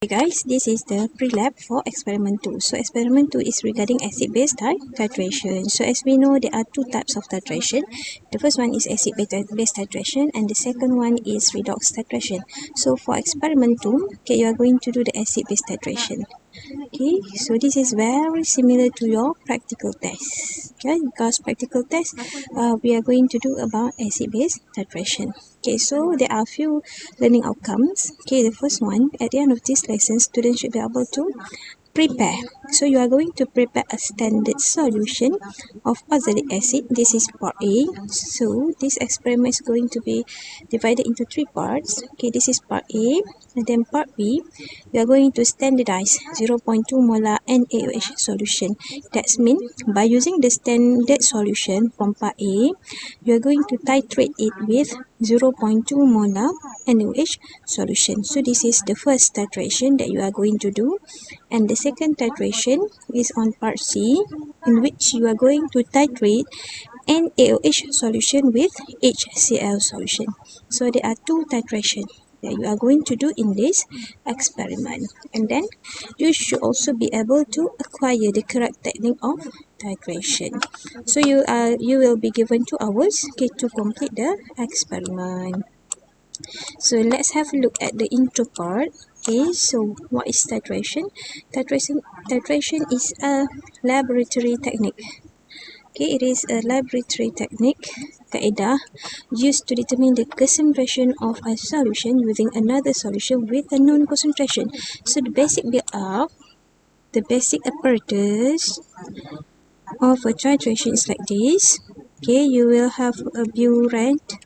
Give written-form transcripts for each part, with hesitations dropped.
Hey guys, this is the pre-lab for experiment 2. So experiment 2 is regarding acid-base titration. So as we know, there are two types of titration. The first one is acid-base titration and the second one is redox titration. So for experiment 2, you are going to do the acid-base titration. Okay, so this is very similar to your practical test. Okay, because practical test, we are going to do about acid-base titration. Okay, so there are a few learning outcomes. Okay, the first one, at the end of this lesson, students should be able to prepare. So you are going to prepare a standard solution of oxalic acid. This is part A. So this experiment is going to be divided into three parts. Okay, this is part A. And then part B, we are going to standardize 0.2 molar NaOH solution. That's mean by using the standard solution from part A, you are going to titrate it with 0.2 molar NaOH solution. So this is the first titration that you are going to do. And the second titration is on part C, in which you are going to titrate NaOH solution with HCl solution. So there are two titrations that you are going to do in this experiment. And then you should also be able to acquire the correct technique of titration. So you will be given 2 hours to complete the experiment. So let's have a look at the intro part. Okay, so what is titration? Titration is a laboratory technique. Okay, it is a laboratory technique, kaedah, used to determine the concentration of a solution using another solution with a known concentration. So the basic build-up, the basic apparatus of a titration is like this. Okay, you will have a burette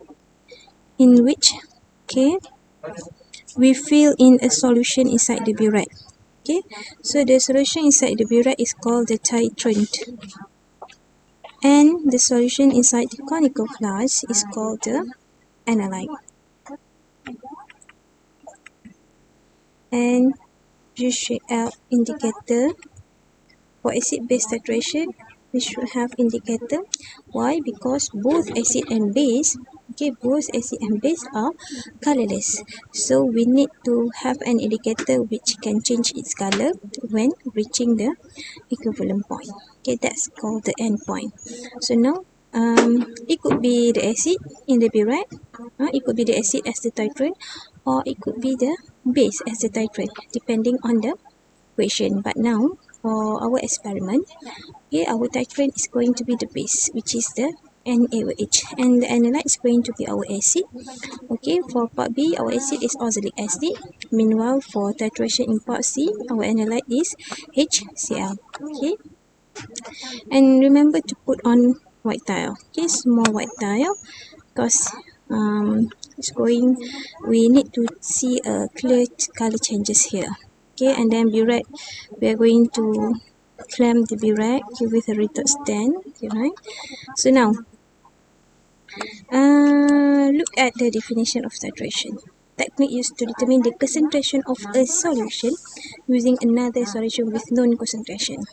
in which, okay, we fill in a solution inside the burette. Okay, so the solution inside the burette is called the titrant, and the solution inside the conical flask is called the analyte. And UCl indicator. For acid-base titration, we should have indicator. Why? Because both acid and base, both acid and base are colorless. So we need to have an indicator which can change its color when reaching the equivalent point. Okay, that's called the endpoint. So now, it could be the acid in the burette, it could be the acid as the titrant, or it could be the base as the titrant, depending on the equation. But now, for our experiment, our titrant is going to be the base, which is the NaOH, and the analyte is going to be our acid. Okay, for part B, our acid is oxalic acid. Meanwhile, for titration in part C, our analyte is HCl. Okay, and remember to put on white tile. Okay, small white tile, because we need to see a clear color changes here. Okay, and then burette, we are going to clamp the burette with a retort stand. Okay, right? So now, look at the definition of titration. Technique used to determine the concentration of a solution using another solution with known concentration.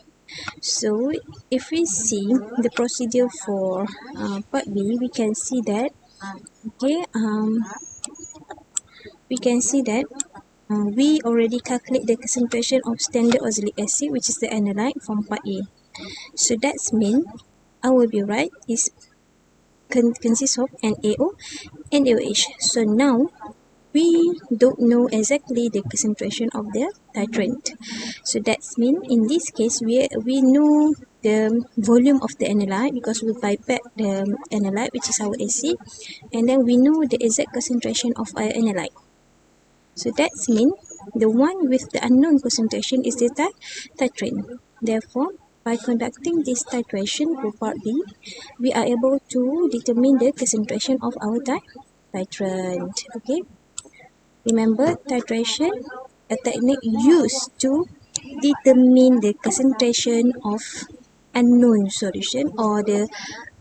So if we see the procedure for part B, we can see that we already calculate the concentration of standard oxalic acid, which is the analyte, from part A. So that's mean our burette is consists of NaO and NaOH. So now we don't know exactly the concentration of the titrant. So that's mean in this case we know the volume of the analyte because we pipette the analyte, which is our acid, and then we know the exact concentration of our analyte. So that's mean the one with the unknown concentration is the titrant. Therefore, by conducting this titration for part B, we are able to determine the concentration of our titrant. Okay. Remember, titration, a technique used to determine the concentration of unknown solution, or the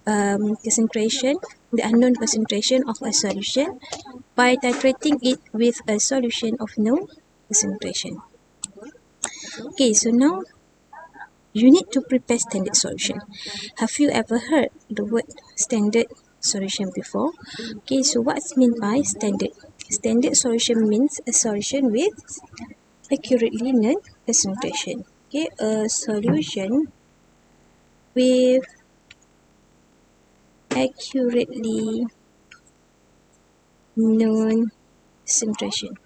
unknown concentration of a solution by titrating it with a solution of known concentration. Okay, so now you need to prepare standard solution. Have you ever heard the word standard solution before? Okay, so what's meant by standard? Standard solution means a solution with accurately known concentration. Okay, a solution with accurately known concentration.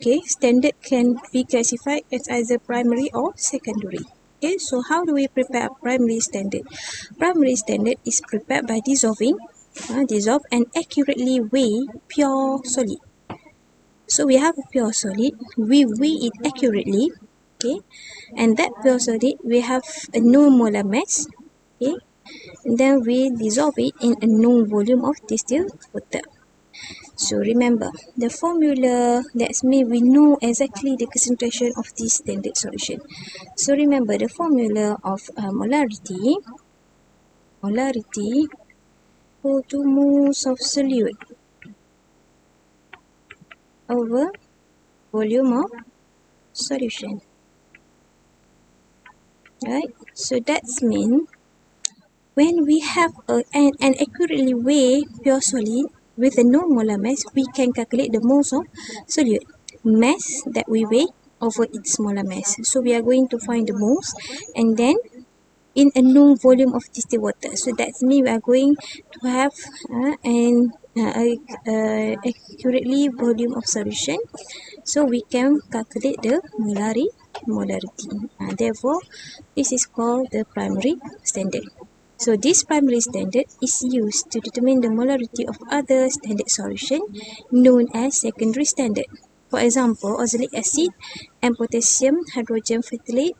Okay, standard can be classified as either primary or secondary. Okay, so how do we prepare a primary standard? Primary standard is prepared by dissolve and accurately weigh pure solid. So we have a pure solid, we weigh it accurately, okay, and that pure solid we have a known molar mass, okay, and then we dissolve it in a known volume of distilled water. So remember, the formula that's mean we know exactly the concentration of this standard solution. So remember the formula of molarity equal to moles of solute over volume of solution. Right? So that's mean when we have an accurately weigh pure solid with a known molar mass, we can calculate the moles of solute mass that we weigh over its molar mass. So we are going to find the moles and then in a known volume of distilled water. So that means we are going to have an accurately volume of solution. So we can calculate the molarity. Therefore, this is called the primary standard. So this primary standard is used to determine the molarity of other standard solution known as secondary standard. For example, oxalic acid and potassium hydrogen phthalate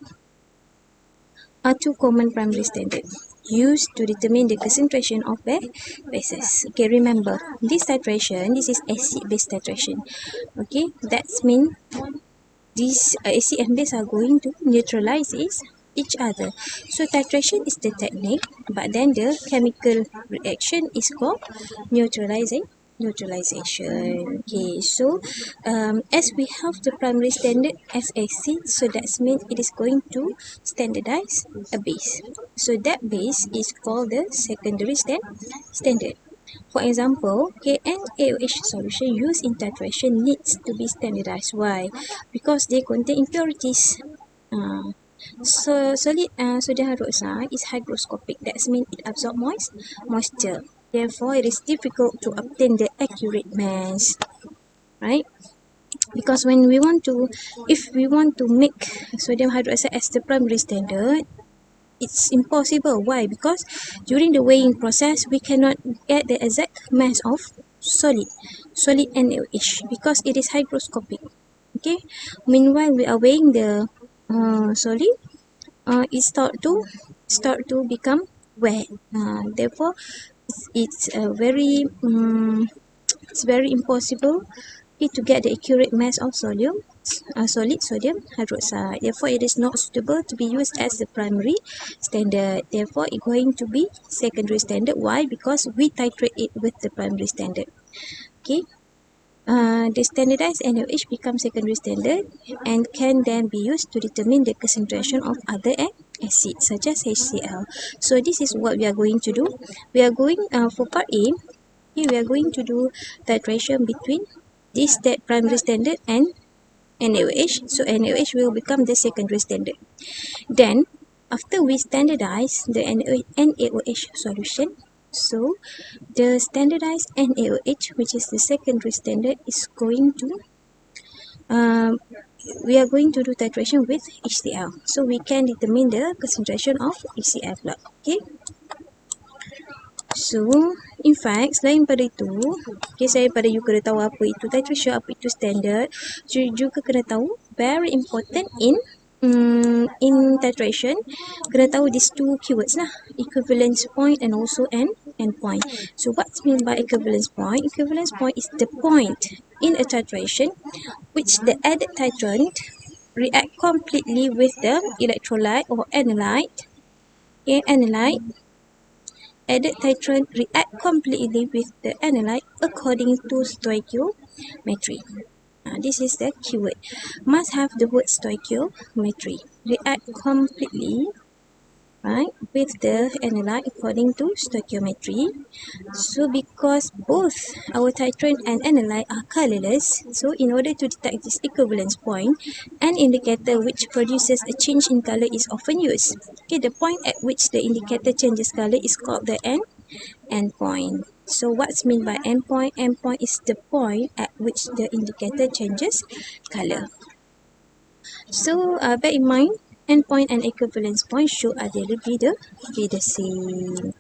are two common primary standards used to determine the concentration of the bases. Okay, remember, this titration, this is acid-base titration. Okay, that's mean these acid and base are going to neutralize each other. So titration is the technique, but then the chemical reaction is called neutralization. Okay, so as we have the primary standard as acid, so that means it is going to standardize a base. So that base is called the secondary standard. For example, KNaOH solution used in titration needs to be standardized. Why? Because they contain impurities. So solid sodium hydroxide is hygroscopic. That means it absorbs moisture. Therefore, it is difficult to obtain the accurate mass, right? Because when we want to, if we want to make sodium hydroxide as the primary standard, it's impossible. Why? Because during the weighing process, we cannot get the exact mass of solid NaOH because it is hygroscopic. Okay. Meanwhile, we are weighing the solid. It start to become wet. Therefore, it's very impossible to get the accurate mass of solid sodium hydroxide. Therefore, it is not suitable to be used as the primary standard. Therefore, it's going to be secondary standard. Why? Because we titrate it with the primary standard. Okay. The standardized NaOH becomes secondary standard and can then be used to determine the concentration of other acids such as HCl. So this is what we are going to do. We are going for part A. Here we are going to do titration between this primary standard and NaOH. So NaOH will become the secondary standard. Then after we standardize the NaOH solution, so the standardized NaOH, which is the secondary standard, is going to we are going to do titration with HCl. So we can determine the concentration of HCl pula. Okay. So, in fact, selain pada itu, okay, saya pada you kena tahu apa itu titration, apa itu standard. Juga kena tahu, very important in titration, kena tahu these two keywords lah, equivalence point and also endpoint. So, what's meant by equivalence point? Equivalence point is the point in a titration which the added titrant react completely with the electrolyte or analyte. Okay, analyte. Added titrant react completely with the analyte according to stoichiometry. This is the keyword. Must have the word stoichiometry. React completely right, with the analyte according to stoichiometry. So because both our titrant and analyte are colorless, so in order to detect this equivalence point, an indicator which produces a change in color is often used. Okay, the point at which the indicator changes color is called the endpoint. So what's meant by endpoint? Endpoint is the point at which the indicator changes color. So bear in mind, endpoint and equivalence point should ideally be the same.